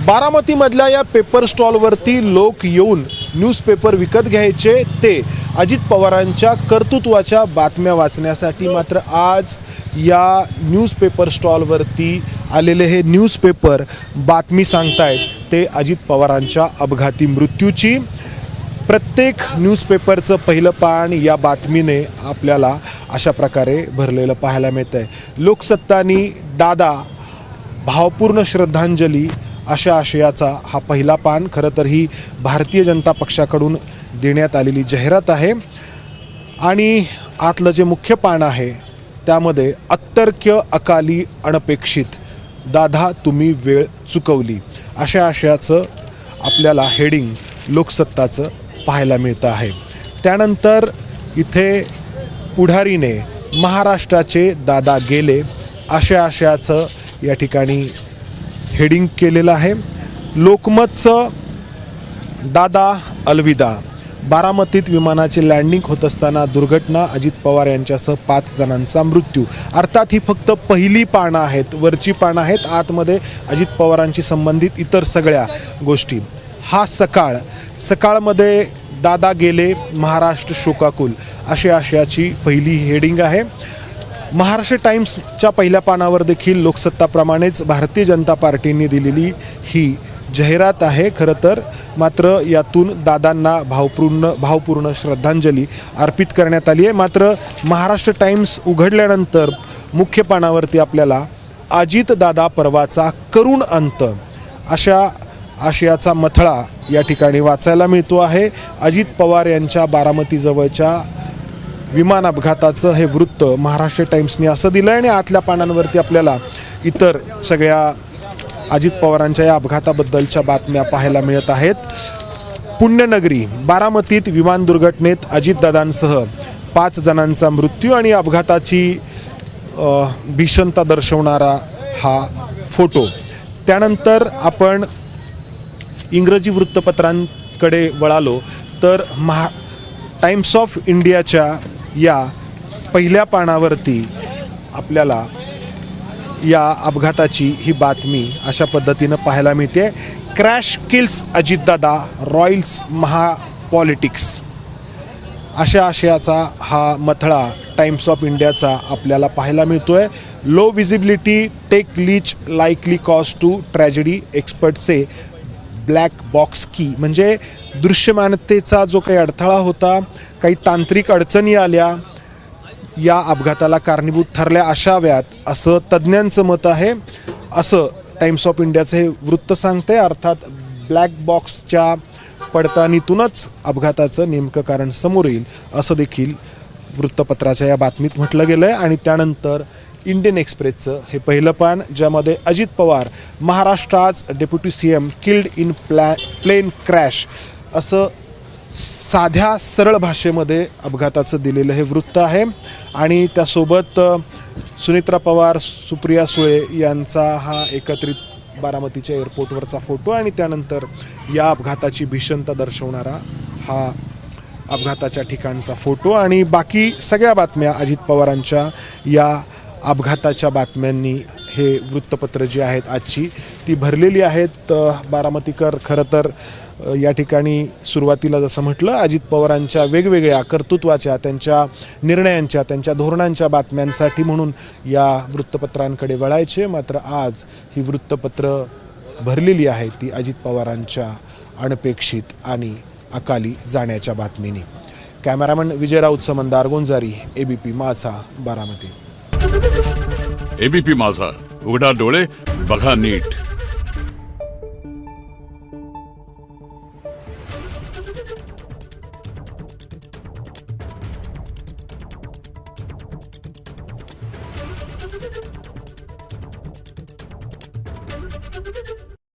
बारामतीमधल्या या पेपर स्टॉलवरती लोक येऊन न्यूजपेपर विकत घ्यायचे, ते अजित पवारांच्या कर्तृत्वाच्या बातम्या वाचण्यासाठी. मात्र आज या न्यूजपेपर स्टॉलवरती आलेले हे न्यूजपेपर बातमी सांगतायत ते अजित पवारांच्या अपघाती मृत्यूची. प्रत्येक न्यूजपेपरचं पहिलं पान या बातमीने आपल्याला अशा प्रकारे भरलेलं पाहायला मिळतं आहे. लोकसत्तानी दादा भावपूर्ण श्रद्धांजली अशा आशयाचा हा पहिला पान. खरं तर ही भारतीय जनता पक्षाकडून देण्यात आलेली जाहिरात आहे. आणि आतलं जे मुख्य पान आहे त्यामध्ये अतर्क्य अकाली अनपेक्षित दादा तुम्ही वेळ चुकवली अशा आशयाचं आपल्याला हेडिंग लोकसत्ताचं पाहायला मिळतं आहे. त्यानंतर इथे पुढारीने महाराष्ट्राचे दादा गेले अशा आशयाचं या ठिकाणी हेडिंग केलेलं आहे. लोकमतचं दादा अलविदा. बारामतीत विमानाचे लँडिंग होत असताना दुर्घटना, अजित पवार यांच्यासह 5 जणांचा मृत्यू. अर्थात ही फक्त पहिली पानं आहेत, वरची पानं आहेत. आतमध्ये अजित पवारांशी संबंधित इतर सगळ्या गोष्टी. हा सकाळमध्ये दादा गेले महाराष्ट्र शोकाकुल अशा आशयाची पहिली हेडिंग आहे. महाराष्ट्र टाइम्सच्या पहिल्या पानावर देखील लोकसत्ताप्रमाणेच भारतीय जनता पार्टीने दिलेली ही जाहिरात आहे. खरं तर मात्र यातून दादांना भावपूर्ण श्रद्धांजली अर्पित करण्यात आली आहे. मात्र महाराष्ट्र टाइम्स उघडल्यानंतर मुख्य पानावरती आपल्याला अजित दादा पर्वाचा करुण अंत अशा आशयाचा मथळा या ठिकाणी वाचायला मिळतो आहे. अजित पवार यांच्या बारामतीजवळच्या विमान अपघाताचं हे वृत्त महाराष्ट्र टाइम्सने असं दिलं आहे. आणि आतल्या पानांवरती आपल्याला इतर सगळ्या अजित पवारांच्या या अपघाताबद्दलच्या बातम्या पाहायला मिळत आहेत. पुण्यनगरी बारामतीत विमान दुर्घटनेत अजितदादांसह 5 जणांचा मृत्यू आणि अपघाताची भीषणता दर्शवणारा हा फोटो. त्यानंतर आपण इंग्रजी वृत्तपत्रांकडे वळालो तर टाइम्स ऑफ इंडियाच्या या पहिल्या पानावरती आपल्याला या अपघाताची ही बातमी अशा पद्धतीनं पाहायला मिळते. क्रॅश किल्स अजितदादा, रॉयल्स महापॉलिटिक्स अशा आशयाचा हा मथळा टाइम्स ऑफ इंडियाचा आपल्याला पाहायला मिळतो आहे. Low visibility take leech likely cause to tragedy, expert से ब्लॅक बॉक्स की. म्हणजे दृश्यमानतेचा जो काही अडथळा होता, काही तांत्रिक अडचणी आल्या, या अपघाताला कारणीभूत ठरल्या असाव्यात असं तज्ज्ञांचं मत आहे, असं टाइम्स ऑफ इंडियाचं हे वृत्त सांगते. अर्थात ब्लॅक बॉक्सच्या पडताळणीतूनच अपघाताचं नेमकं कारण समोर येईल असं देखील वृत्तपत्राच्या या बातमीत म्हटलं गेलं आहे. आणि त्यानंतर इंडियन एक्सप्रेसचं हे पहिलं पान, ज्यामध्ये Ajit Pawar Maharashtra's deputy CM killed in plane crash असं साध्या सरळ भाषेमध्ये अपघाताचं दिलेलं हे वृत्त आहे. आणि त्यासोबत सुनित्रा पवार, सुप्रिया सुळे यांचा हा एकत्रित बारामतीच्या एअरपोर्टवरचा फोटो आणि त्यानंतर या अपघाताची भीषणता दर्शवणारा हा अपघाताच्या ठिकाणचा फोटो. आणि बाकी सगळ्या बातम्या अजित पवारांच्या या अपघाताच्या बातम्यांनी हे वृत्तपत्र जी आहेत आजची ती भरलेली आहेत. बारामतीकर खरं तर या ठिकाणी सुरुवातीला जसं म्हटलं, अजित पवारांच्या वेगवेगळ्या कर्तृत्वाच्या, त्यांच्या निर्णयांच्या, त्यांच्या धोरणांच्या बातम्यांसाठी म्हणून या वृत्तपत्रांकडे वळायचे. मात्र आज ही वृत्तपत्र भरलेली आहे ती अजित पवारांच्या अनपेक्षित आणि अकाली जाण्याच्या बातमीने. कॅमेरामन विजय राऊत, मंदार गोंजारी, ABP माझा, बारामती. ABP माझा, उघडा डोळे बघा नीट. Thank you.